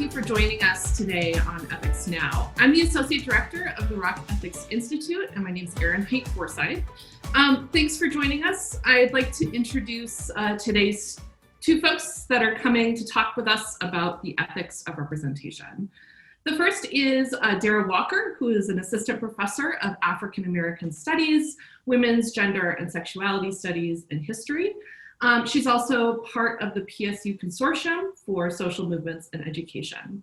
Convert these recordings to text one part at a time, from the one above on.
you for joining us today on Ethics Now. I'm the Associate Director of the Rock Ethics Institute, and my name is Erin Heidt-Forsythe. Thanks for joining us. I'd like to introduce today's two folks that are coming to talk with us about the ethics of representation. The first is Dara Walker, who is an assistant professor of African American Studies, Women's, Gender, and Sexuality Studies and History. She's also part of the PSU Consortium for Social Movements and Education.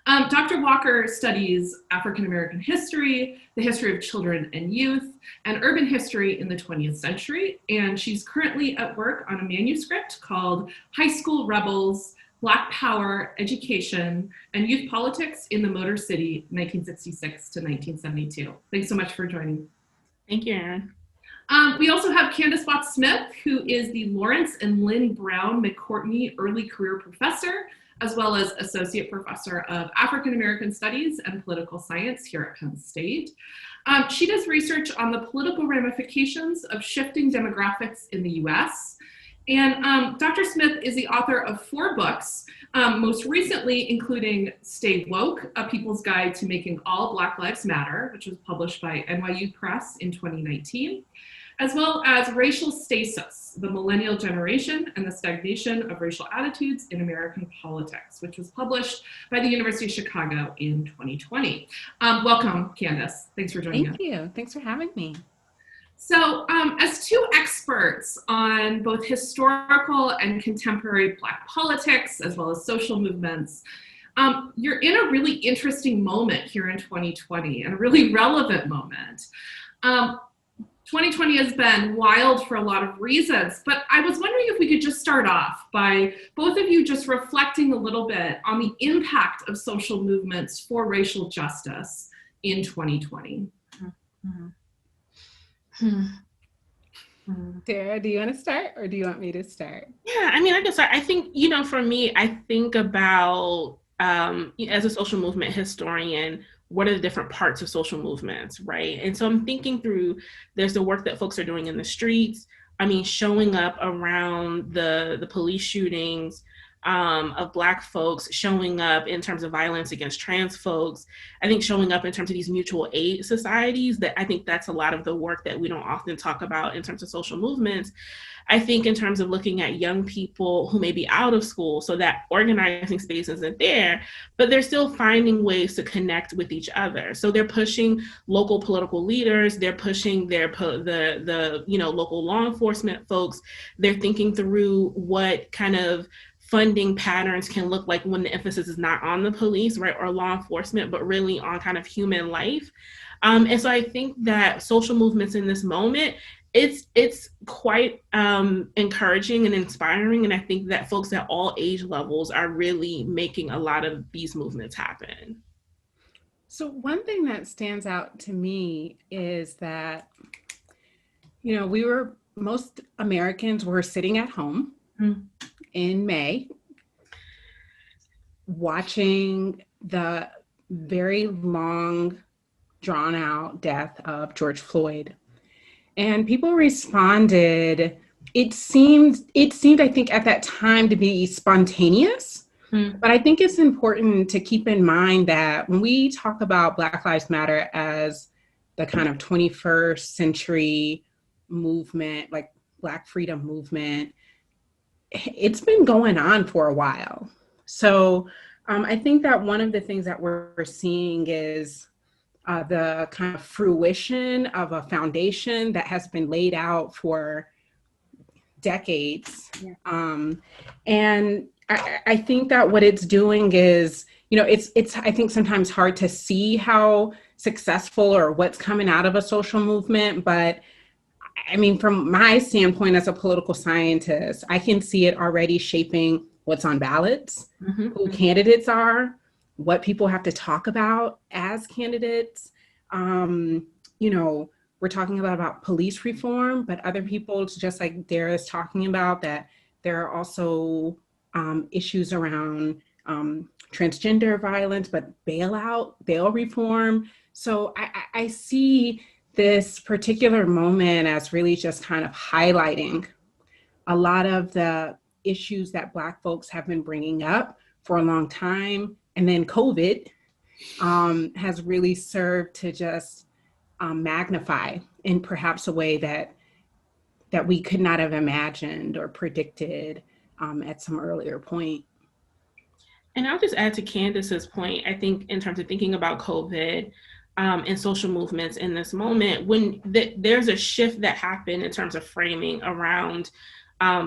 Dr. Walker studies African American history, the history of children and youth, and urban history in the 20th century. And she's currently at work on a manuscript called High School Rebels, Black Power, Education, and Youth Politics in the Motor City, 1966 to 1972. Thanks so much for joining. Thank you, Erin. We also have Candis Smith, who is the Laurence and Lynne Brown-McCourtney Early Career Professor, as well as Associate Professor of African American Studies and Political Science here at Penn State. She does research on the political ramifications of shifting demographics in the US. And Dr. Smith is the author of 4 books, most recently including Stay Woke, A People's Guide to Making All Black Lives Matter, which was published by NYU Press in 2019, as well as Racial Stasis, The Millennial Generation and the Stagnation of Racial Attitudes in American Politics, which was published by the University of Chicago in 2020. Welcome, Candis. Thanks for joining us. Thank you. Thanks for having me. So as two experts on both historical and contemporary Black politics, as well as social movements, you're in a really interesting moment here in 2020 and a really relevant moment. 2020 has been wild for a lot of reasons, but I was wondering if we could just start off by both of you just reflecting a little bit on the impact of social movements for racial justice in 2020. Mm-hmm. Dara, do you want to start or do you want me to start? Yeah, I mean, I can start. I think, for me, I think about, as a social movement historian, what are the different parts of social movements, right? And so I'm thinking through, there's the work that folks are doing in the streets. I mean, showing up around the police shootings of Black folks, showing up in terms of violence against trans folks. I think showing up in terms of these mutual aid societies, that I think that's a lot of the work that we don't often talk about in terms of social movements. I think in terms of looking at young people who may be out of school, so that organizing space isn't there, but they're still finding ways to connect with each other. So they're pushing local political leaders, they're pushing the local law enforcement folks. They're thinking through what kind of funding patterns can look like when the emphasis is not on the police, right, or law enforcement, but really on kind of human life. And so I think that social movements in this moment, it's quite encouraging and inspiring. And I think that folks at all age levels are really making a lot of these movements happen. So one thing that stands out to me is that, most Americans were sitting at home in May, watching the very long, drawn out death of George Floyd. And people responded, it seemed, I think, at that time to be spontaneous. But I think it's important to keep in mind that when we talk about Black Lives Matter as the kind of 21st century movement, like Black freedom movement, it's been going on for a while. So I think that one of the things that we're seeing is the kind of fruition of a foundation that has been laid out for decades. Yeah. And I think that what it's doing is, it's I think sometimes hard to see how successful or what's coming out of a social movement, but I mean, from my standpoint as a political scientist, I can see it already shaping what's on ballots, who candidates are, what people have to talk about as candidates. We're talking about police reform, but other people, just like Dara is talking about, that there are also issues around transgender violence, but bail reform. So I see this particular moment as really just kind of highlighting a lot of the issues that Black folks have been bringing up for a long time, And then COVID has really served to just magnify in perhaps a way that we could not have imagined or predicted at some earlier point. And I'll just add to Candis's point, I think in terms of thinking about COVID and social movements in this moment, when there's a shift that happened in terms of framing around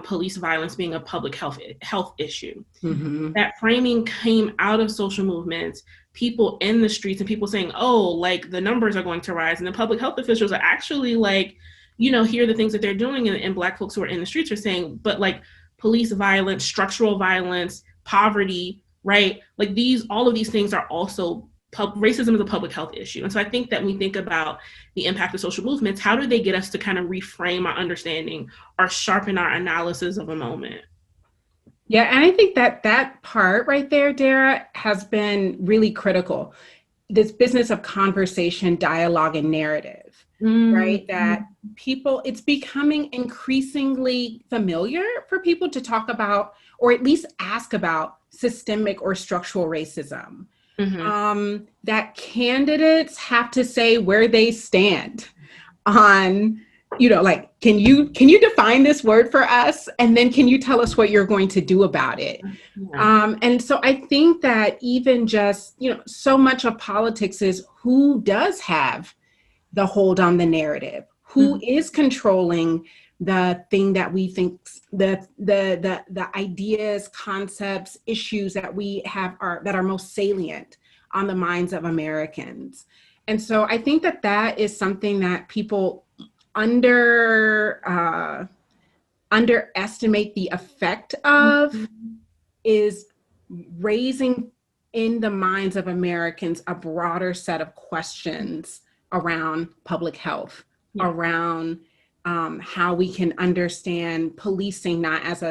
police violence being a public health issue. Mm-hmm. That framing came out of social movements, people in the streets and people saying, oh, like the numbers are going to rise. And the public health officials are actually like, you know, here are the things that they're doing. And Black folks who are in the streets are saying, but like police violence, structural violence, poverty, right? Like all of these things are also racism is a public health issue. And so I think that when we think about the impact of social movements, how do they get us to kind of reframe our understanding or sharpen our analysis of a moment? Yeah, and I think that part right there, Dara, has been really critical. This business of conversation, dialogue, and narrative, right? That people, it's becoming increasingly familiar for people to talk about, or at least ask about, systemic or structural racism. Mm-hmm. That candidates have to say where they stand on, you know, like, can you define this word for us? And then can you tell us what you're going to do about it? Yeah. And so I think that even just, you know, so much of politics is who does have the hold on the narrative, who is controlling the thing that we think, the ideas, concepts, issues that we have that are most salient on the minds of Americans. And so I think that is something that people underestimate the effect of, is raising in the minds of Americans a broader set of questions around public health, around how we can understand policing not as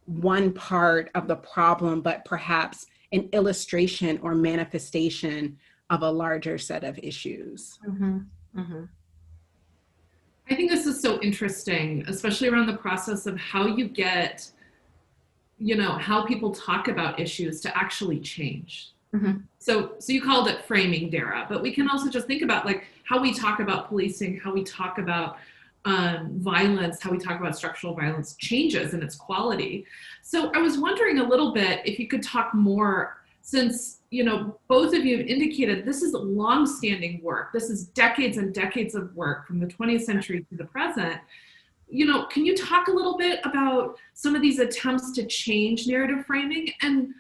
one part of the problem, but perhaps an illustration or manifestation of a larger set of issues. Mm-hmm. Mm-hmm. I think this is so interesting, especially around the process of how you get, you know, how people talk about issues to actually change. Mm-hmm. So you called it framing, Dara, but we can also just think about like how we talk about policing, how we talk about violence, how we talk about structural violence changes in its quality. So I was wondering a little bit if you could talk more, since, you know, both of you have indicated this is long-standing work. This is decades and decades of work from the 20th century to the present. You know, can you talk a little bit about some of these attempts to change narrative framing, and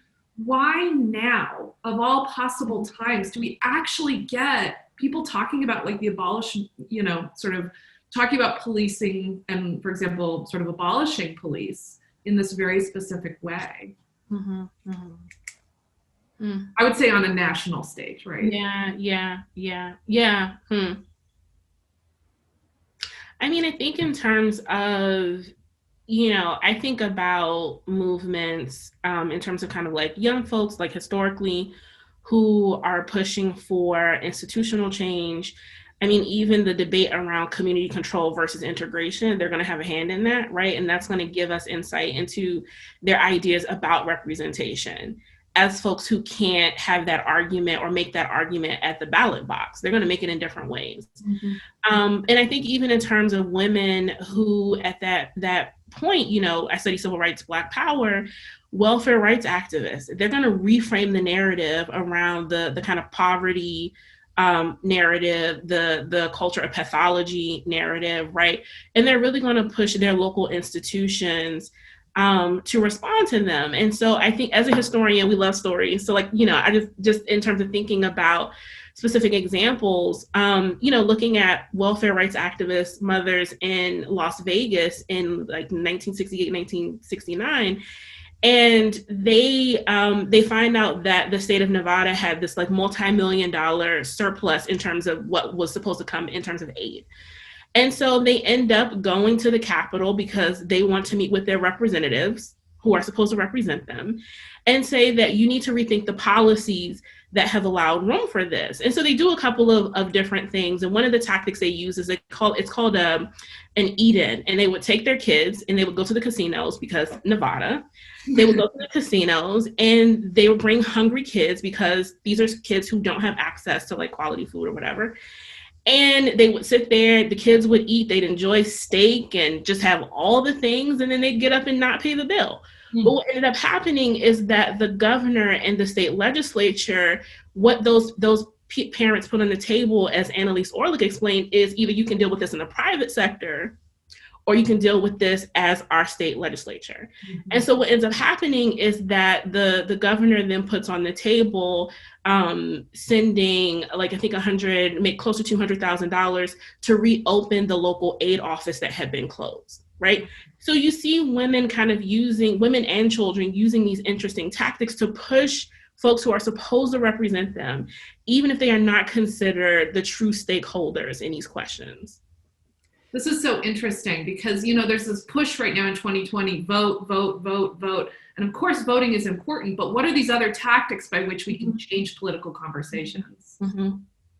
why now, of all possible times, do we actually get people talking about like the abolition, you know, sort of talking about policing and, for example, sort of abolishing police in this very specific way? Mm-hmm. Mm-hmm. I would say on a national stage, right? Yeah. I mean, I think in terms of, you know, I think about movements in terms of kind of like young folks, like historically, who are pushing for institutional change. I mean, even the debate around community control versus integration, they're going to have a hand in that, right? And that's going to give us insight into their ideas about representation. As folks who can't have that argument or make that argument at the ballot box, they're going to make it in different ways. Mm-hmm. And I think even in terms of women who at that point, you know, I study civil rights, Black power, welfare rights activists, they're going to reframe the narrative around the kind of poverty narrative, the culture of pathology narrative, right? And they're really going to push their local institutions to respond to them. And so I think as a historian, we love stories. So like, you know, I just in terms of thinking about specific examples, you know, looking at welfare rights activist mothers in Las Vegas in like 1968, 1969, and they find out that the state of Nevada had this like multi-million-dollar surplus in terms of what was supposed to come in terms of aid. And so they end up going to the Capitol because they want to meet with their representatives who are supposed to represent them and say that you need to rethink the policies that have allowed room for this. And so they do a couple of different things. And one of the tactics they use is it's called an eat-in. And they would take their kids and they would go to the casinos, because Nevada. They would go to the casinos and they would bring hungry kids, because these are kids who don't have access to like quality food or whatever. And they would sit there, the kids would eat, they'd enjoy steak and just have all the things, and then they'd get up and not pay the bill. But what ended up happening is that the governor and the state legislature, what those parents put on the table, as Annalise Orlick explained, is either you can deal with this in the private sector, or you can deal with this as our state legislature. And so what ends up happening is that the governor then puts on the table sending, like, I think close to $200,000 to reopen the local aid office that had been closed, right? So you see women and children using these interesting tactics to push folks who are supposed to represent them, even if they are not considered the true stakeholders in these questions. This is so interesting because, there's this push right now in 2020, vote, vote, vote, vote. And of course, voting is important, but what are these other tactics by which we can change political conversations?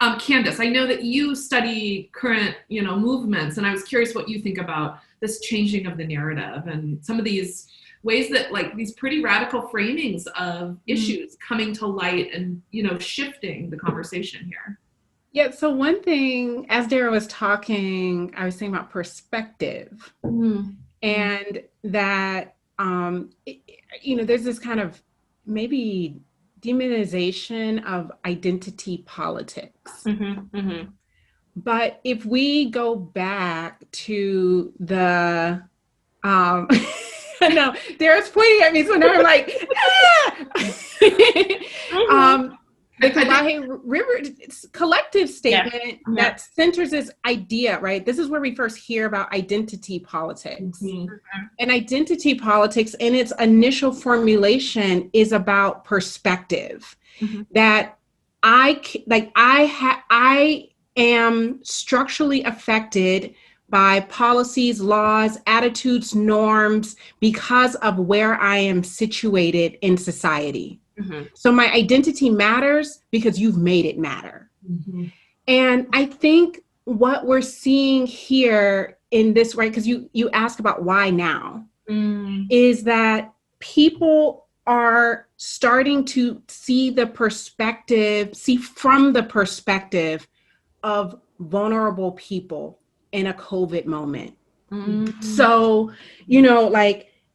Candis, I know that you study current, movements, and I was curious what you think about this changing of the narrative and some of these ways that, like, these pretty radical framings of issues coming to light and, shifting the conversation here. Yeah, so one thing, as Dara was talking, I was thinking about perspective, and that, there's this kind of maybe demonization of identity politics. But if we go back to the, no, Dara's pointing at me, so now I'm like, the Kalahe River collective statement that centers this idea, right? This is where we first hear about identity politics. And identity politics in its initial formulation is about perspective. That I am structurally affected by policies, laws, attitudes, norms, because of where I am situated in society. So my identity matters because you've made it matter. And I think what we're seeing here in this, right, because you ask about why now, is that people are starting to see from the perspective of vulnerable people in a COVID moment. So,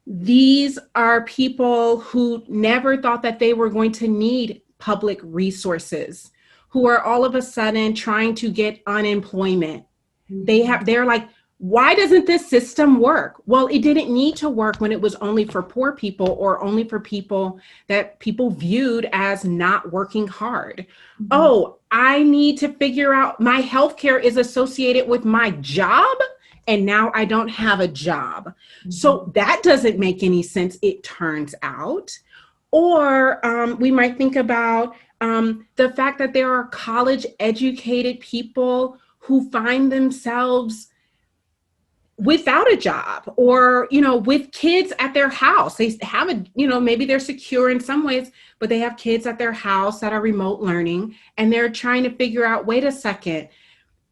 these are people who never thought that they were going to need public resources, who are all of a sudden trying to get unemployment. They're like, why doesn't this system work? Well, it didn't need to work when it was only for poor people, or only for people that people viewed as not working hard. Oh, I need to figure out my healthcare is associated with my job, and now I don't have a job. So that doesn't make any sense, it turns out. Or we might think about the fact that there are college educated people who find themselves without a job, or, with kids at their house. They have maybe they're secure in some ways, but they have kids at their house that are remote learning, and they're trying to figure out, wait a second,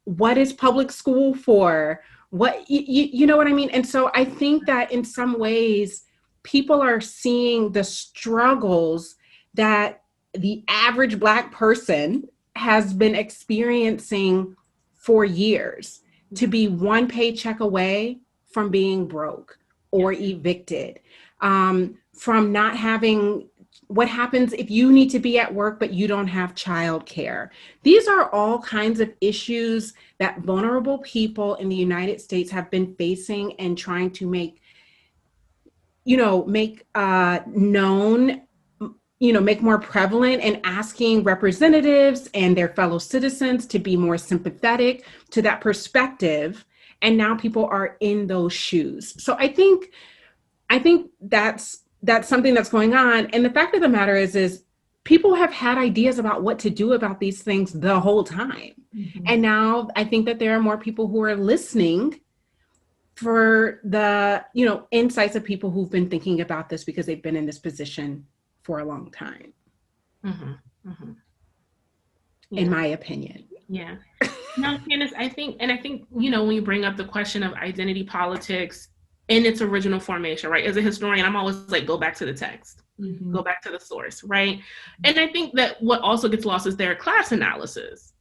what is public school for? What, you know what I mean? And so I think that in some ways, people are seeing the struggles that the average Black person has been experiencing for years, to be one paycheck away from being broke or evicted, from not having, what happens if you need to be at work, but you don't have childcare. These are all kinds of issues that vulnerable people in the United States have been facing and trying to make known, make more prevalent, and asking representatives and their fellow citizens to be more sympathetic to that perspective. And now people are in those shoes. So I think that's something that's going on. And the fact of the matter is people have had ideas about what to do about these things the whole time. And now I think that there are more people who are listening for the, insights of people who've been thinking about this because they've been in this position for a long time. in my opinion. Yeah. No, Candis, I think, when you bring up the question of identity politics in its original formation, right? As a historian, I'm always like, go back to the text, go back to the source, right? And I think that what also gets lost is their class analysis.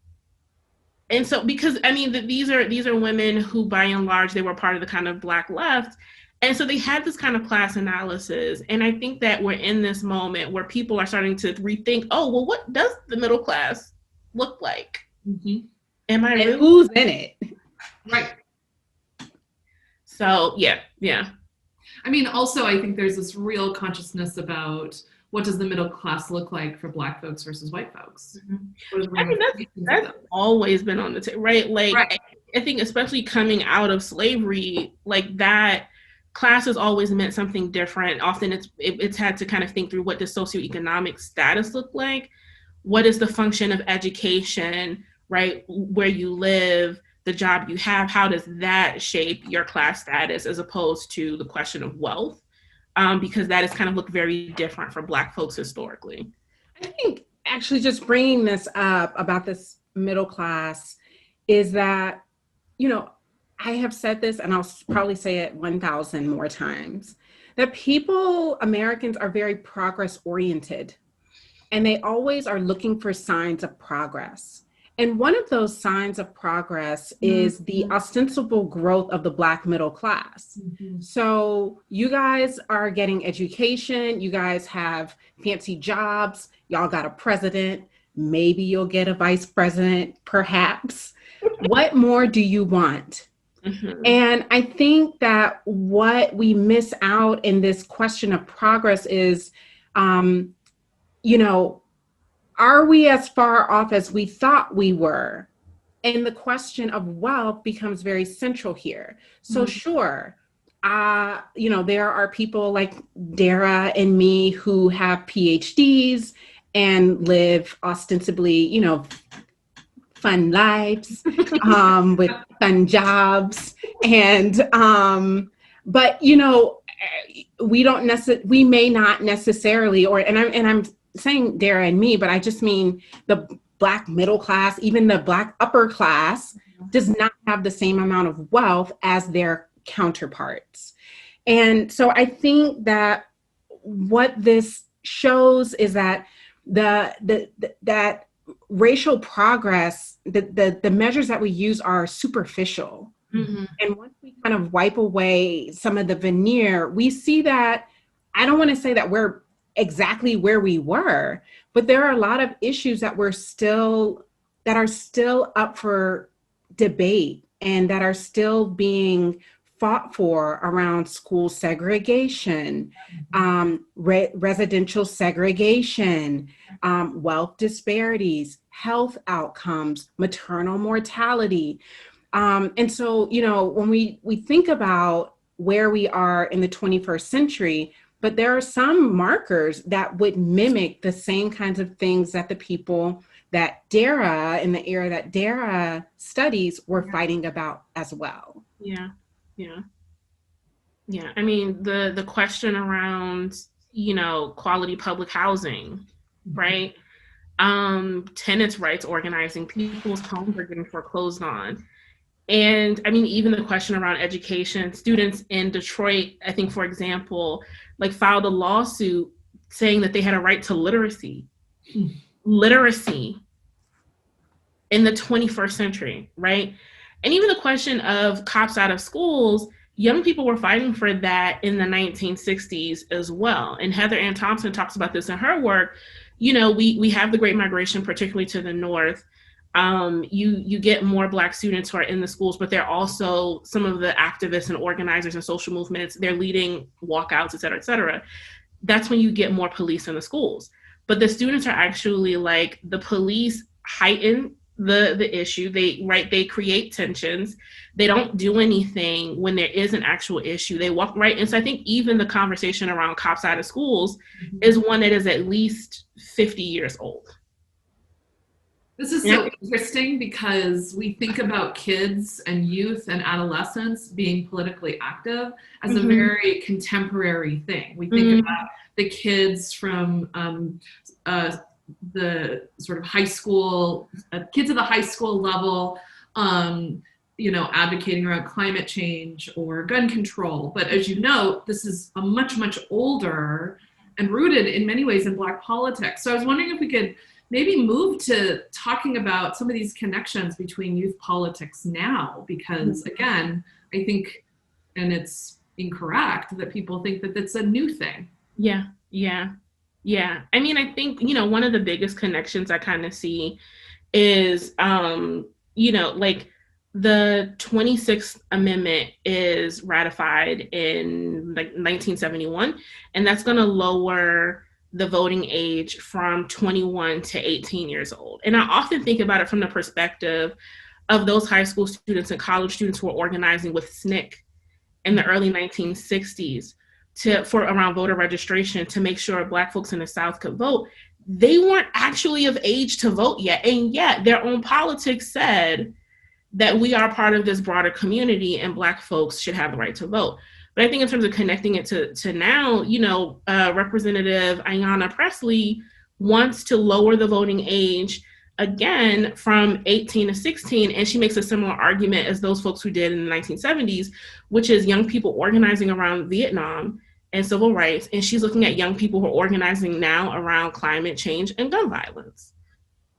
And so, because these are women who, by and large, they were part of the kind of Black left. And so they had this kind of class analysis. And I think that we're in this moment where people are starting to rethink, oh, well, what does the middle class look like? Am I really? Who's in it? Right. So, yeah. I mean, also, I think there's this real consciousness about what does the middle class look like for Black folks versus white folks? I mean, that's always been on the table, right? Like, right. I think especially coming out of slavery, like that class has always meant something different. Often it's had to kind of think through, what does socioeconomic status look like? What is the function of education, right? Where you live, the job you have, how does that shape your class status, as opposed to the question of wealth? Because that has kind of looked very different for Black folks historically. I think actually just bringing this up about this middle class is that, I have said this, and I'll probably say it 1,000 more times, that Americans are very progress oriented, and they always are looking for signs of progress. And one of those signs of progress is the ostensible growth of the Black middle class. So you guys are getting education, you guys have fancy jobs, y'all got a president, maybe you'll get a vice president, perhaps. What more do you want? And I think that what we miss out in this question of progress is, are we as far off as we thought we were? And the question of wealth becomes very central here. So sure, there are people like Dara and me who have PhDs and live ostensibly, fun lives with fun jobs. And, but, we may not necessarily, and I'm saying Dara and me, but I just mean the Black middle class, even the Black upper class does not have the same amount of wealth as their counterparts. And so I think that what this shows is that that racial progress, the measures that we use are superficial. And once we kind of wipe away some of the veneer, we see that, I don't want to say that we're exactly where we were, but there are a lot of issues that are still up for debate and that are still being fought for around school segregation, residential segregation, wealth disparities, health outcomes, maternal mortality. And so, when we think about where we are in the 21st century, but there are some markers that would mimic the same kinds of things that the people that Dara, in the era that Dara studies, were fighting about as well. Yeah. I mean, the question around, quality public housing, right? Tenants' rights organizing, people's homes are getting foreclosed on. And I mean, even the question around education, students in Detroit, I think, for example, filed a lawsuit saying that they had a right to literacy in the 21st century, right? And even the question of cops out of schools, young people were fighting for that in the 1960s as well. And Heather Ann Thompson talks about this in her work. We have the Great Migration, particularly to the North. You get more Black students who are in the schools, but they're also some of the activists and organizers and social movements. They're leading walkouts, et cetera, et cetera. That's when you get more police in the schools. But the students are actually the police heighten the issue. They create tensions. They don't do anything when there is an actual issue. They walk right. And so I think even the conversation around cops out of schools is one that is at least 50 years old. This is so interesting because we think about kids and youth and adolescents being politically active as a very contemporary thing. We think about the kids from the sort of high school, kids at the high school level, advocating around climate change or gun control. But as you know, this is a much, much older and rooted in many ways in Black politics. So I was wondering if we could maybe move to talking about some of these connections between youth politics now, because again, I think, and it's incorrect, that people think that it's a new thing. Yeah. I mean, I think, one of the biggest connections I kind of see is, like the 26th Amendment is ratified in like 1971, and that's going to lower the voting age from 21 to 18 years old. And I often think about it from the perspective of those high school students and college students who were organizing with SNCC in the early 1960s for around voter registration to make sure Black folks in the South could vote. They weren't actually of age to vote yet. And yet their own politics said that we are part of this broader community and Black folks should have the right to vote. But I think in terms of connecting it to now, Representative Ayanna Pressley wants to lower the voting age again from 18 to 16. And she makes a similar argument as those folks who did in the 1970s, which is young people organizing around Vietnam and civil rights. And she's looking at young people who are organizing now around climate change and gun violence.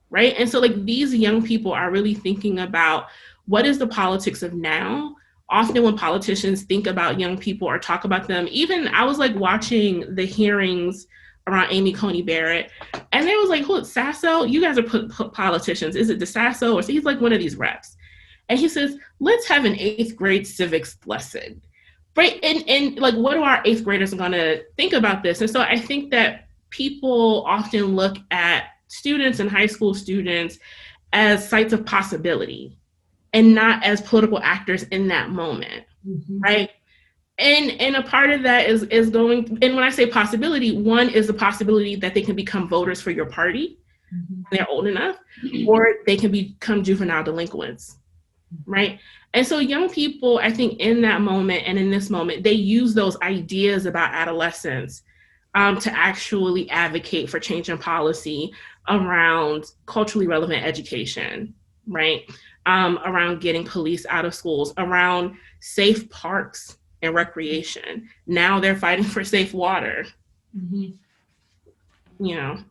Right. And so like these young people are really thinking about what is the politics of now. Often when politicians think about young people or talk about them, even I was like watching the hearings around Amy Coney Barrett, and they was like, who, Sasso? You guys are politicians. Is it the Sasso? Or so he's like one of these reps. And he says, let's have an 8th grade civics lesson. Right. And like, what are our 8th graders going to think about this? And so I think that people often look at students and high school students as sites of possibility and not as political actors in that moment, right? And a part of that is going, and when I say possibility, one is the possibility that they can become voters for your party when they're old enough, or they can become juvenile delinquents, right? And so young people, I think in that moment and in this moment, they use those ideas about adolescence to actually advocate for change in policy around culturally relevant education, right? Around getting police out of schools, around safe parks and recreation. Now they're fighting for safe water. Well,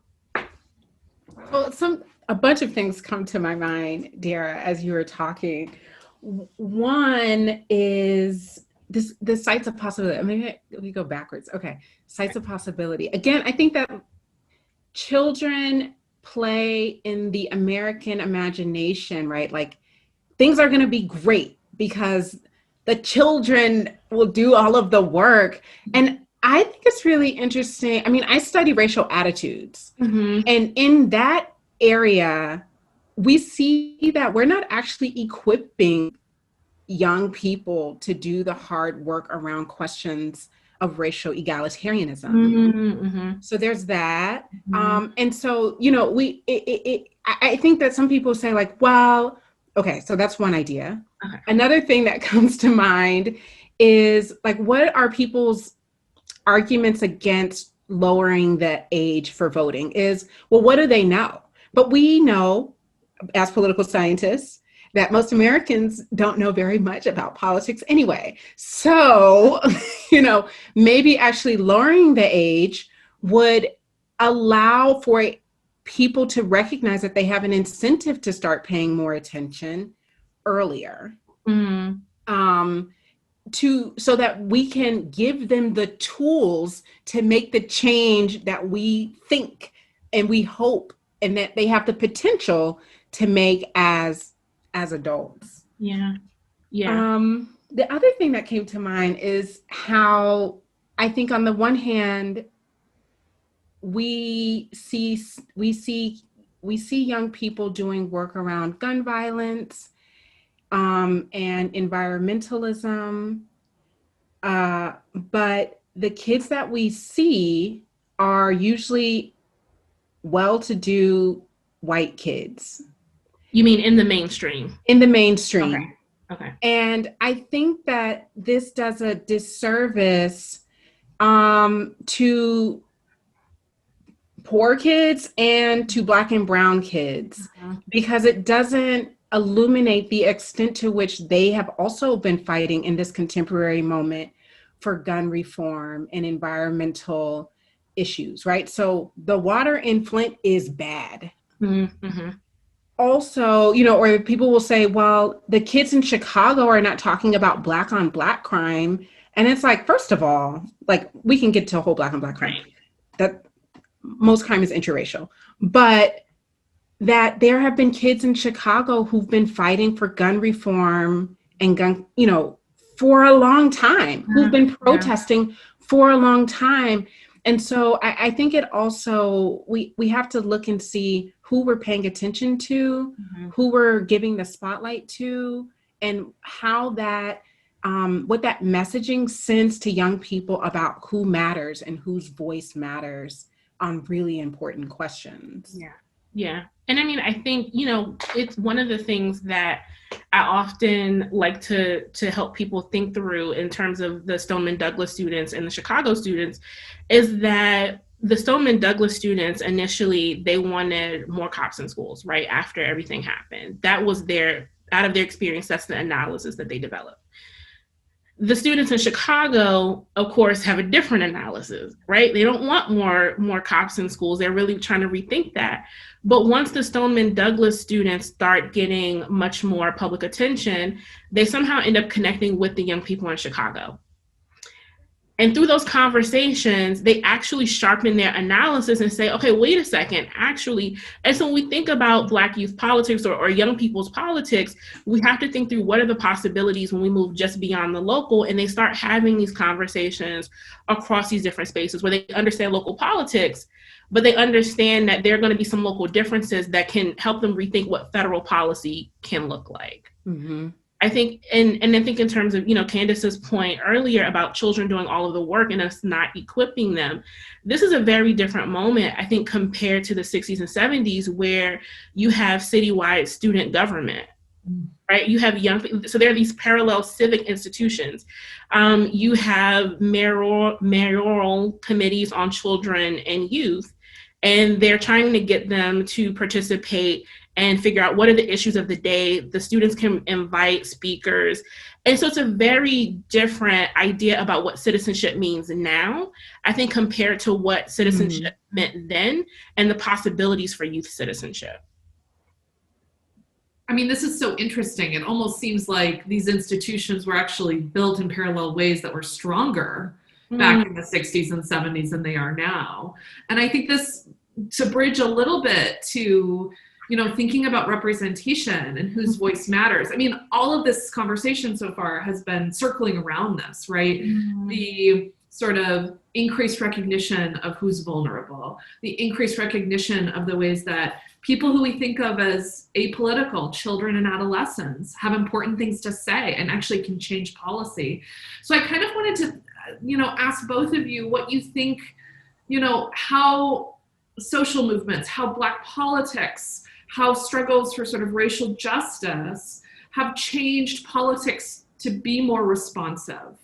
a bunch of things come to my mind, Dara, as you were talking. One is the sites of possibility. Maybe we go backwards. Okay, sites of possibility. Again, I think that children play in the American imagination, right? Like things are going to be great because the children will do all of the work. And I think it's really interesting. I mean, I study racial attitudes, and in that area, we see that we're not actually equipping young people to do the hard work around questions of racial egalitarianism. So there's that. And so, I think that some people say like, well, okay, so that's one idea. Okay. Another thing that comes to mind is like, what are people's arguments against lowering the age for voting is, well, what do they know? But we know as political scientists that most Americans don't know very much about politics anyway. So, maybe actually lowering the age would allow for people to recognize that they have an incentive to start paying more attention earlier. So that we can give them the tools to make the change that we think and we hope, and that they have the potential to make as adults. Yeah. The other thing that came to mind is how I think on the one hand, we see young people doing work around gun violence and environmentalism, but the kids that we see are usually well-to-do white kids. You mean in the mainstream? In the mainstream. Okay. And I think that this does a disservice to poor kids and to Black and brown kids, because it doesn't illuminate the extent to which they have also been fighting in this contemporary moment for gun reform and environmental issues, right? So the water in Flint is bad. Mm-hmm. Also, or people will say, well, the kids in Chicago are not talking about Black on Black crime. And it's like, first of all, like, we can get to a whole Black on Black crime. Right. That most crime is interracial, but that there have been kids in Chicago who've been fighting for gun reform and gun, for a long time, who've been protesting for a long time. And so I think it also, we have to look and see who we're paying attention to, who we're giving the spotlight to, and how that, what that messaging sends to young people about who matters and whose voice matters on really important questions. Yeah. And I mean, I think, it's one of the things that I often like to help people think through in terms of the Stoneman Douglas students and the Chicago students, is that the Stoneman Douglas students initially, they wanted more cops in schools, right? After everything happened. That was out of their experience, that's the analysis that they developed. The students in Chicago, of course, have a different analysis, right? They don't want more cops in schools. They're really trying to rethink that. But once the Stoneman Douglas students start getting much more public attention, they somehow end up connecting with the young people in Chicago. And through those conversations, they actually sharpen their analysis and say, okay, wait a second, actually. And so when we think about Black youth politics or young people's politics, we have to think through what are the possibilities when we move just beyond the local, and they start having these conversations across these different spaces where they understand local politics, but they understand that there are going to be some local differences that can help them rethink what federal policy can look like. Mm-hmm. I think, and I think in terms of, Candis's point earlier about children doing all of the work and us not equipping them, this is a very different moment, I think, compared to the 60s and 70s, where you have citywide student government, right? You have so there are these parallel civic institutions. You have mayoral committees on children and youth, and they're trying to get them to participate and figure out what are the issues of the day. The students can invite speakers. And so it's a very different idea about what citizenship means now, I think, compared to what citizenship meant then and the possibilities for youth citizenship. I mean, this is so interesting. It almost seems like these institutions were actually built in parallel ways that were stronger back in the 60s and 70s than they are now. And I think this, to bridge a little bit to, thinking about representation and whose voice matters. I mean, all of this conversation so far has been circling around this, right? The sort of increased recognition of who's vulnerable, the increased recognition of the ways that people who we think of as apolitical, children and adolescents, have important things to say and actually can change policy. So I kind of wanted to, ask both of you what you think, how social movements, how Black politics, how struggles for sort of racial justice have changed politics to be more responsive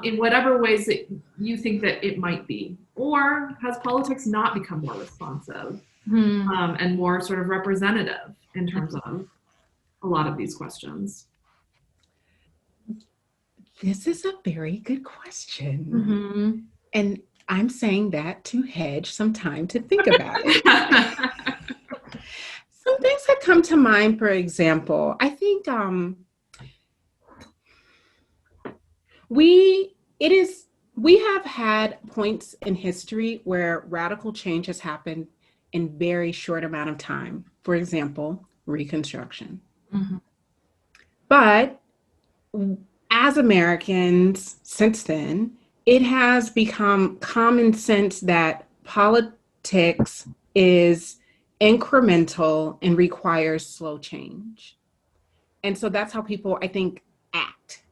in whatever ways that you think that it might be. Or has politics not become more responsive and more sort of representative in terms of a lot of these questions? This is a very good question. And I'm saying that to hedge some time to think about it. Some things that come to mind, for example, I think we have had points in history where radical change has happened in very short amount of time. For example, Reconstruction. But as Americans since then, it has become common sense that politics is incremental and requires slow change. And so that's how people, I think, act.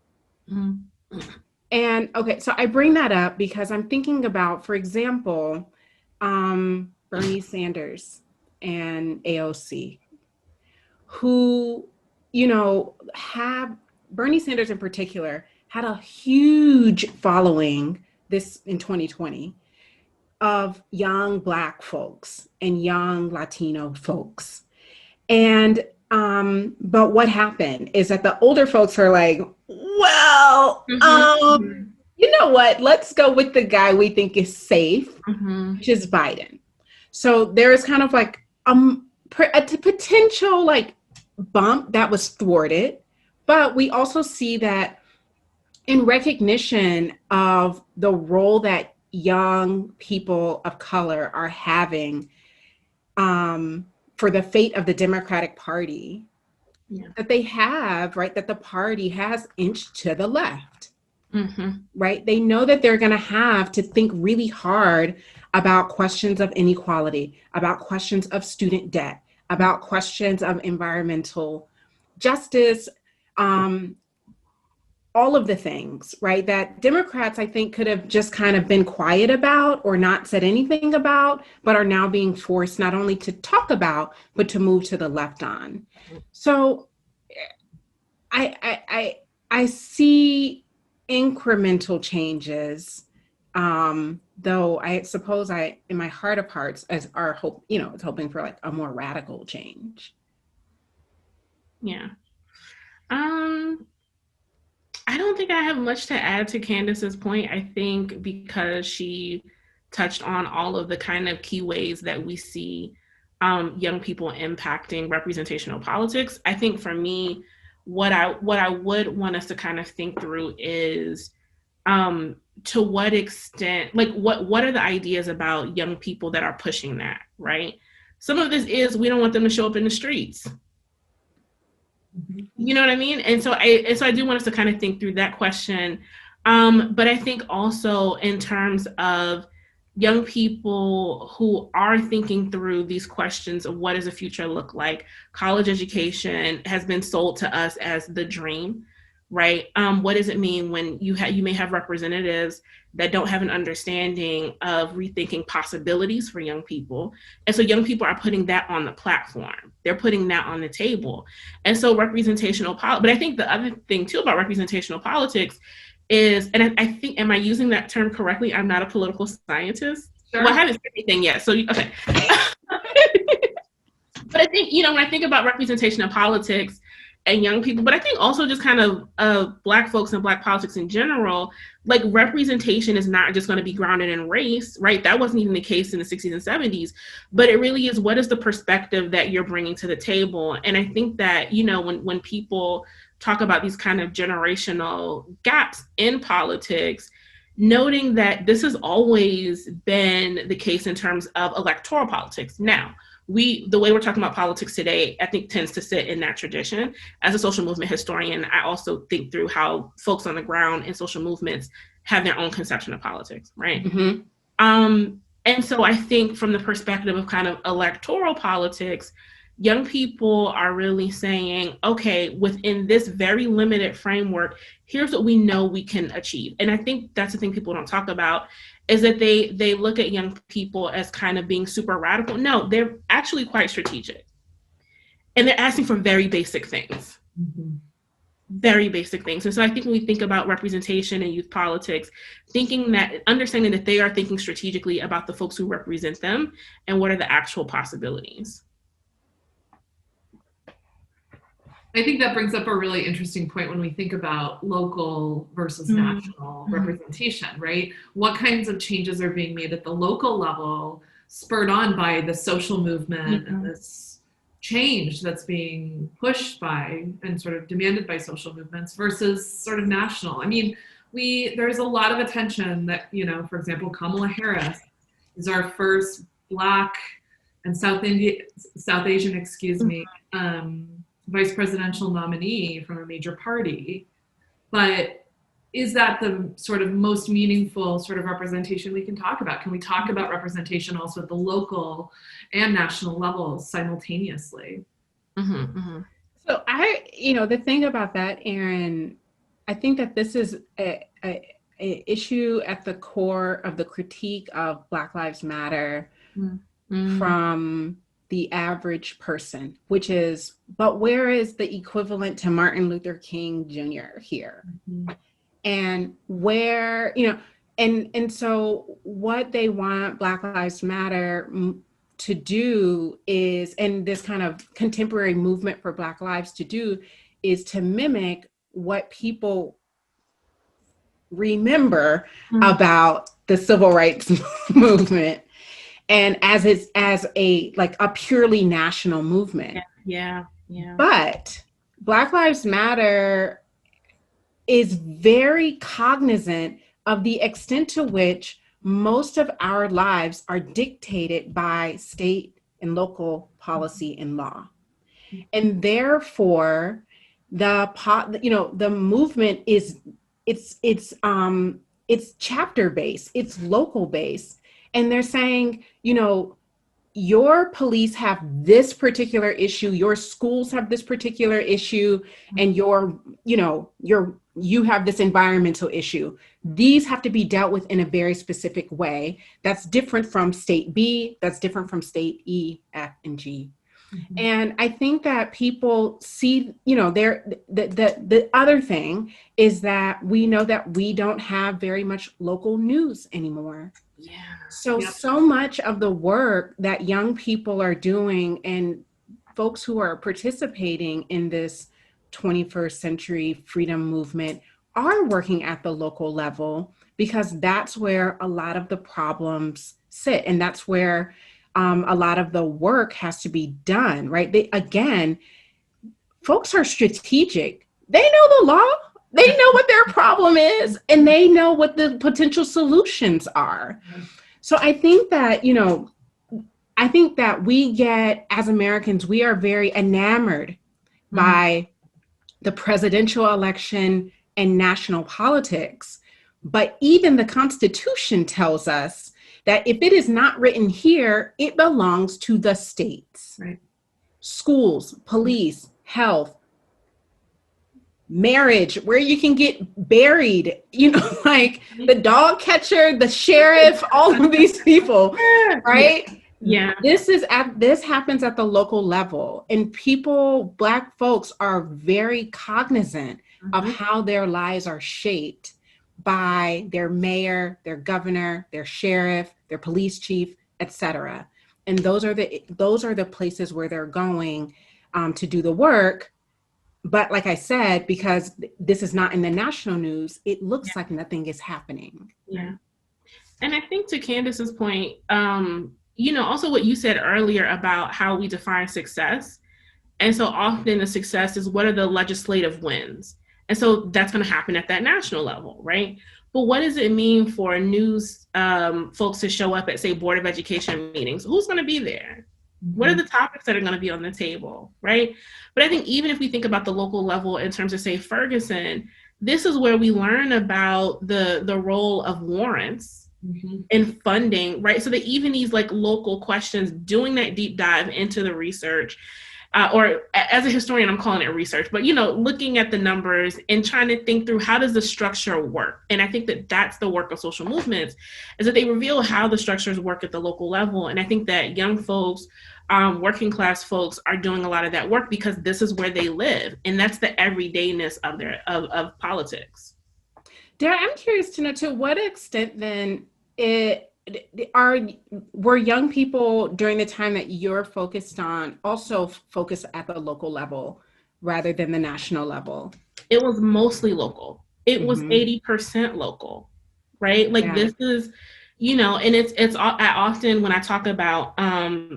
And okay, so I bring that up because I'm thinking about, for example, Bernie Sanders and AOC, who, have, Bernie Sanders in particular, had a huge following in 2020. of young Black folks and young Latino folks. And but what happened is that the older folks are like, well, you know what? Let's go with the guy we think is safe, which is Biden. So there is kind of like a potential like bump that was thwarted, but we also see that in recognition of the role that young people of color are having for the fate of the Democratic Party, that they have, right, that the party has inched to the left, right? They know that they're going to have to think really hard about questions of inequality, about questions of student debt, about questions of environmental justice, all of the things, right, that Democrats, I think, could have just kind of been quiet about or not said anything about, but are now being forced not only to talk about, but to move to the left on. So I see incremental changes, though I suppose in my heart of hearts, is hoping for like a more radical change. Yeah. I don't think I have much to add to Candis's point. I think because she touched on all of the kind of key ways that we see young people impacting representational politics. I think for me, what I would want us to kind of think through is to what extent, like what are the ideas about young people that are pushing that, right? Some of this is we don't want them to show up in the streets. You know what I mean? And so I do want us to kind of think through that question. But I think also in terms of young people who are thinking through these questions of what does the future look like, college education has been sold to us as the dream, right? What does it mean when you may have representatives that don't have an understanding of rethinking possibilities for young people? And so young people are putting that on the platform. They're putting that on the table. And so representational politics, but I think the other thing too about representational politics is, and I think, am I using that term correctly? I'm not a political scientist. Sure. Well, I haven't said anything yet, so okay. But I think, when I think about representational politics and young people, but I think also just kind of Black folks and Black politics in general, like representation is not just going to be grounded in race, right? That wasn't even the case in the 60s and 70s, but it really is, what is the perspective that you're bringing to the table? And I think that, when people talk about these kind of generational gaps in politics, noting that this has always been the case in terms of electoral politics. Now, the way we're talking about politics today, I think tends to sit in that tradition. As a social movement historian, I also think through how folks on the ground in social movements have their own conception of politics, right? And so I think from the perspective of kind of electoral politics, young people are really saying, okay, within this very limited framework, here's what we know we can achieve. And I think that's the thing people don't talk about, is that they look at young people as kind of being super radical. No, they're actually quite strategic. And they're asking for very basic things. Very basic things. And so I think when we think about representation and youth politics, understanding that they are thinking strategically about the folks who represent them and what are the actual possibilities. I think that brings up a really interesting point when we think about local versus national representation, right? What kinds of changes are being made at the local level, spurred on by the social movement and this change that's being pushed by and sort of demanded by social movements versus sort of national? I mean, there's a lot of attention that, for example, Kamala Harris is our first Black and South Asian, vice presidential nominee from a major party. But is that the sort of most meaningful sort of representation we can talk about? Can we talk about representation also at the local and national levels simultaneously? So the thing about that, Erin, I think that this is a issue at the core of the critique of Black Lives Matter from the average person, which is, but where is the equivalent to Martin Luther King Jr. here? And where, And so what they want Black Lives Matter to do is, and this kind of contemporary movement for Black lives to do, is to mimic what people remember about the civil rights movement, and as a like a purely national movement. Yeah. But Black Lives Matter is very cognizant of the extent to which most of our lives are dictated by state and local policy and law. And therefore, the movement is it's chapter based, it's local based, and they're saying, your police have this particular issue, your schools have this particular issue, and you have this environmental issue. These have to be dealt with in a very specific way. That's different from state B, that's different from state E, F, and G. Mm-hmm. And I think that people see, the other thing is that we know that we don't have very much local news anymore. Yeah. So much of the work that young people are doing and folks who are participating in this 21st century freedom movement are working at the local level, because that's where a lot of the problems sit. And that's where a lot of the work has to be done, right? Folks are strategic. They know the law. They know what their problem is, and they know what the potential solutions are. So I think that, we get, as Americans, we are very enamored by the presidential election and national politics. But even the Constitution tells us that if it is not written here, it belongs to the states. Right. Schools, police, health, marriage, where you can get buried, like the dog catcher, the sheriff, all of these people, right? Yeah. This happens at the local level, and Black folks are very cognizant of how their lives are shaped by their mayor, their governor, their sheriff, their police chief, etc. And those are the places where they're going to do the work. But like I said, because this is not in the national news, it looks like nothing is happening. Yeah. And I think to Candis's point, also what you said earlier about how we define success. And so often the success is, what are the legislative wins? And so that's going to happen at that national level, right? But what does it mean for news folks to show up at, say, Board of Education meetings? Who's going to be there? What are the topics that are going to be on the table, right? But I think even if we think about the local level in terms of, say, Ferguson, this is where we learn about the role of Laurence in funding, right? So that even these like local questions, doing that deep dive into the research, or as a historian, I'm calling it research, but, looking at the numbers and trying to think through how does the structure work? And I think that that's the work of social movements, is that they reveal how the structures work at the local level. And I think that young folks, working class folks are doing a lot of that work because this is where they live. And that's the everydayness of politics. Dara, I'm curious to know, to what extent then were young people during the time that you're focused on also focused at the local level rather than the national level? It was mostly local. It was 80% local, right? Like this is, and it's I often, when I talk about,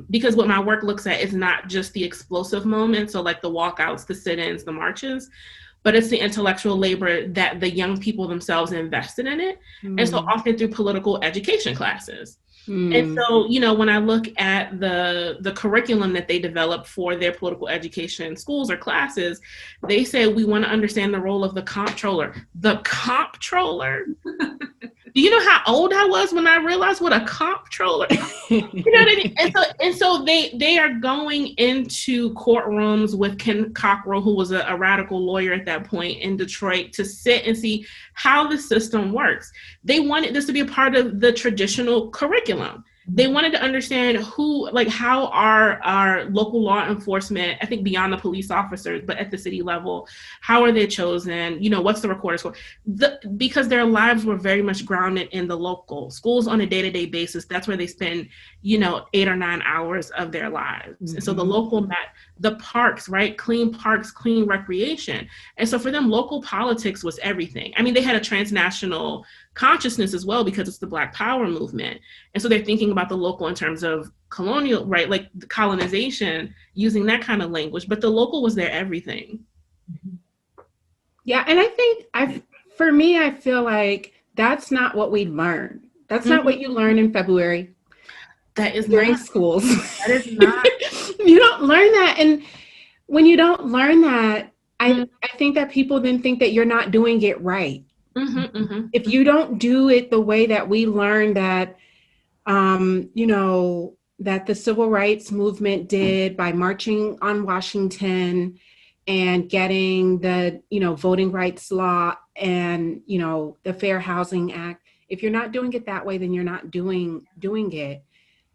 because what my work looks at is not just the explosive moments, so like the walkouts, the sit-ins, the marches, but it's the intellectual labor that the young people themselves invested in it. And so often through political education classes. And so, when I look at the curriculum that they develop for their political education schools or classes, they say, we want to understand the role of the comptroller. The comptroller? Do you know how old I was when I realized what a comptroller? You know what I mean? And so they are going into courtrooms with Ken Cockrell, who was a radical lawyer at that point in Detroit, to sit and see how the system works. They wanted this to be a part of the traditional curriculum. They wanted to understand how our local law enforcement, I think beyond the police officers, but at the city level, how are they chosen? What's the recorder score? Because their lives were very much grounded in the local schools on a day-to-day basis. That's where they spend, 8 or 9 hours of their lives. Mm-hmm. And so the local the parks, right? Clean parks, clean recreation. And so for them, local politics was everything. I mean, they had a transnational consciousness as well because it's the Black Power movement. And so they're thinking about the local in terms of colonial, right? Like the colonization, using that kind of language, but the local was their everything. Yeah. And I think I feel like that's not what we learn. That's not what you learn in February. That is during not, schools. That is not. You don't learn that. And when you don't learn that, I think that people then think that you're not doing it right. Mm-hmm, mm-hmm. If you don't do it the way that we learned that, that the civil rights movement did by marching on Washington and getting the, voting rights law and, the Fair Housing Act, if you're not doing it that way, then you're not doing it.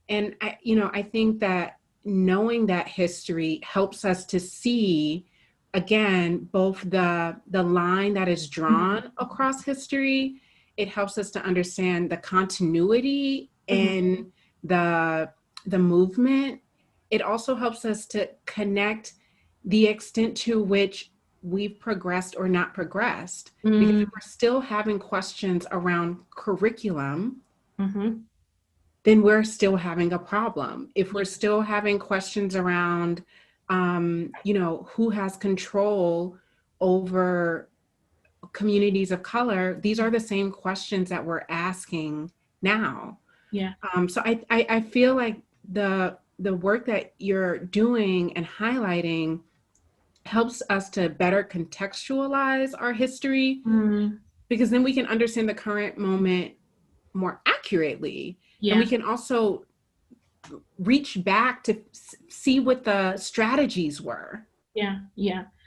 And I think that knowing that history helps us to see, again, both the line that is drawn across history. It helps us to understand the continuity in the movement. It also helps us to connect the extent to which we've progressed or not progressed. Because if we're still having questions around curriculum, then we're still having a problem. If we're still having questions around who has control over communities of color, these are the same questions that we're asking now. Yeah. So I feel like the work that you're doing and highlighting helps us to better contextualize our history, because then we can understand the current moment more accurately. Yeah. And we can also reach back to see what the strategies were. Yeah.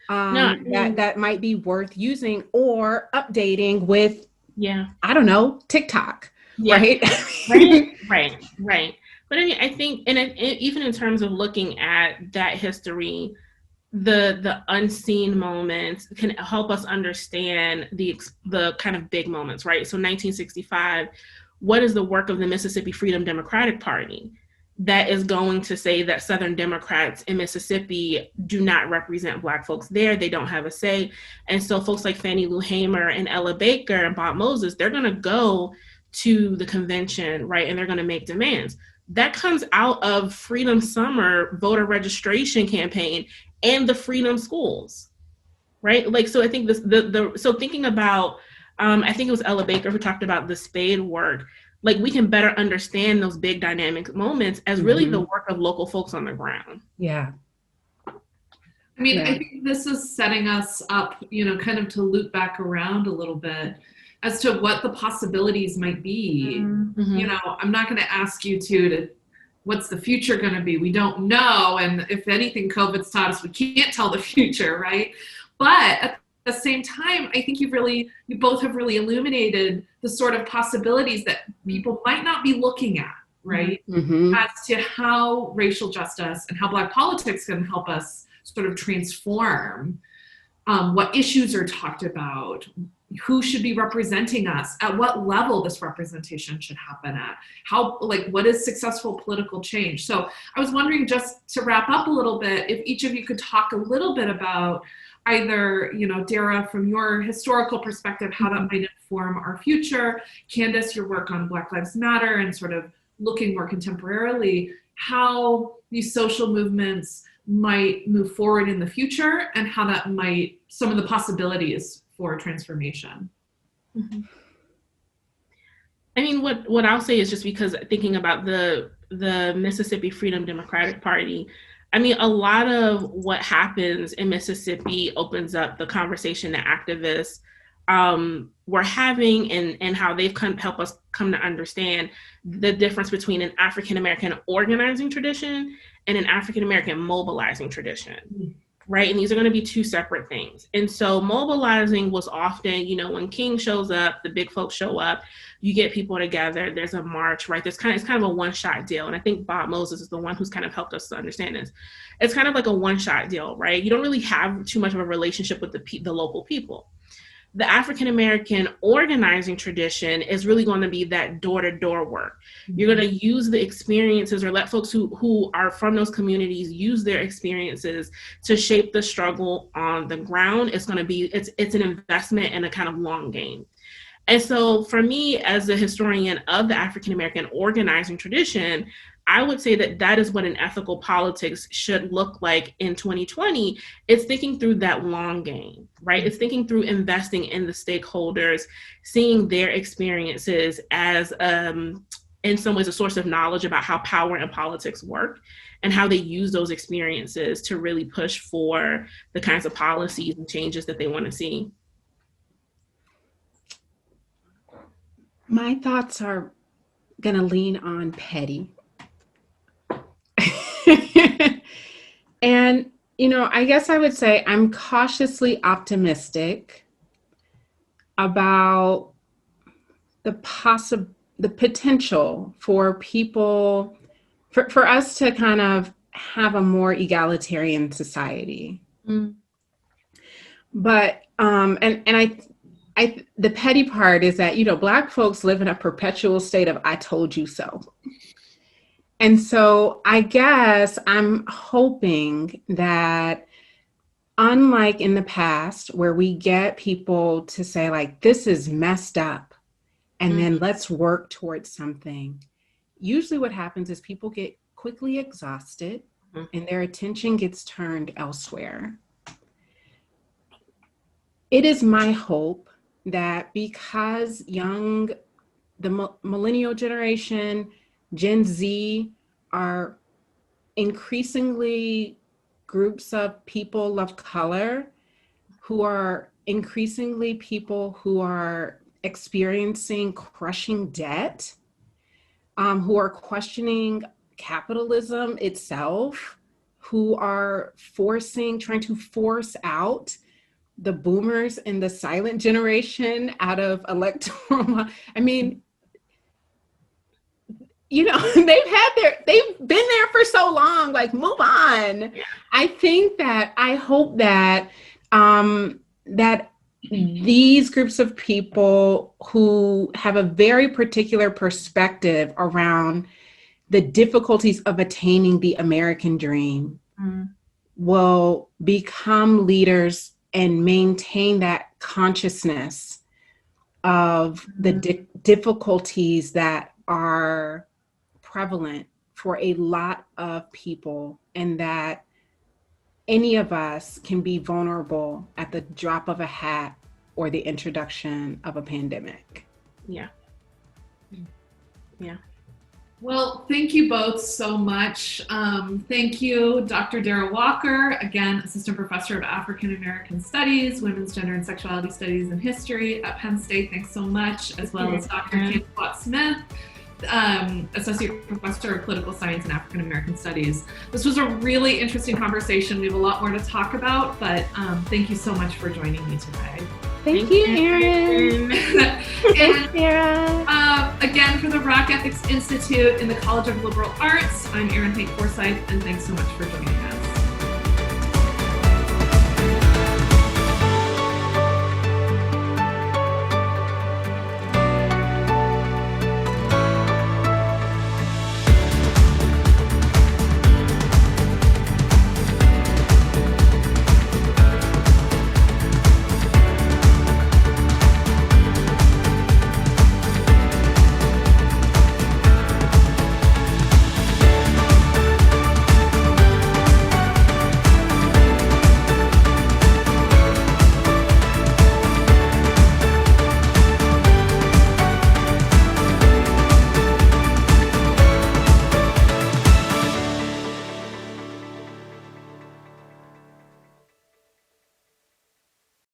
That might be worth using or updating with, I don't know, TikTok, right? Right. But I mean, I think, and even in terms of looking at that history, the unseen moments can help us understand the kind of big moments, right? So 1965, what is the work of the Mississippi Freedom Democratic Party that is going to say that Southern Democrats in Mississippi do not represent Black folks there? They don't have a say. And so folks like Fannie Lou Hamer and Ella Baker and Bob Moses, they're going to go to the convention, right? And they're going to make demands. That comes out of Freedom Summer voter registration campaign and the Freedom Schools, right? Like, so I think so thinking about, I think it was Ella Baker who talked about the spade work. Like, we can better understand those big dynamic moments as really the work of local folks on the ground. Yeah. I mean, I think this is setting us up, kind of to loop back around a little bit as to what the possibilities might be. I'm not going to ask you to what's the future going to be? We don't know. And if anything, COVID's taught us we can't tell the future, right? But at the same time, I think you both have really illuminated the sort of possibilities that people might not be looking at, right? As to how racial justice and how Black politics can help us sort of transform what issues are talked about, who should be representing us, at what level this representation should happen at, what is successful political change. So I was wondering, just to wrap up a little bit, if each of you could talk a little bit about either, Dara, from your historical perspective, how that might inform our future, Candis, your work on Black Lives Matter and sort of looking more contemporarily, how these social movements might move forward in the future and how that might, some of the possibilities for transformation. I mean, what I'll say is, just because thinking about the Mississippi Freedom Democratic Party, I mean, a lot of what happens in Mississippi opens up the conversation that activists were having and how they've helped us come to understand the difference between an African-American organizing tradition and an African-American mobilizing tradition. right? And these are going to be two separate things. And so mobilizing was often, when King shows up, the big folks show up, you get people together, there's a march, right? It's kind of a one-shot deal. And I think Bob Moses is the one who's kind of helped us to understand this. It's kind of like a one-shot deal, right? You don't really have too much of a relationship with the local people. The African-American organizing tradition is really going to be that door-to-door work. You're going to use the experiences, or let folks who are from those communities use their experiences to shape the struggle on the ground. It's going to be, it's an investment in a kind of long game. And so for me, as a historian of the African-American organizing tradition, I would say that is what an ethical politics should look like in 2020. It's thinking through that long game, right? It's thinking through investing in the stakeholders, seeing their experiences as, in some ways, a source of knowledge about how power and politics work and how they use those experiences to really push for the kinds of policies and changes that they want to see. My thoughts are going to lean on petty. And, I guess I would say I'm cautiously optimistic about the potential for people, for us to kind of have a more egalitarian society. Mm. But, the petty part is that, Black folks live in a perpetual state of I told you so. And so I guess I'm hoping that, unlike in the past where we get people to say like, this is messed up, and then let's work towards something. Usually what happens is people get quickly exhausted and their attention gets turned elsewhere. It is my hope that because the millennial generation, Gen Z, are increasingly groups of people of color who are increasingly people who are experiencing crushing debt, who are questioning capitalism itself, who are trying to force out the boomers and the silent generation out of electoral. I mean, they've been there for so long, like move on. Yeah. I hope that that these groups of people who have a very particular perspective around the difficulties of attaining the American dream will become leaders and maintain that consciousness of the difficulties that are prevalent for a lot of people, and that any of us can be vulnerable at the drop of a hat or the introduction of a pandemic. Yeah. Well, thank you both so much. Thank you, Dr. Dara Walker, again, Assistant Professor of African American Studies, Women's Gender and Sexuality Studies and History at Penn State. Thanks so much, as well as Dr. Candis Smith, Associate Professor of Political Science and African American Studies. This was a really interesting conversation. We have a lot more to talk about, but thank you so much for joining me today. Thank you, Erin. And Dara. Again, for the Rock Ethics Institute in the College of Liberal Arts, I'm Erin Heidt-Forsythe, and thanks so much for joining us.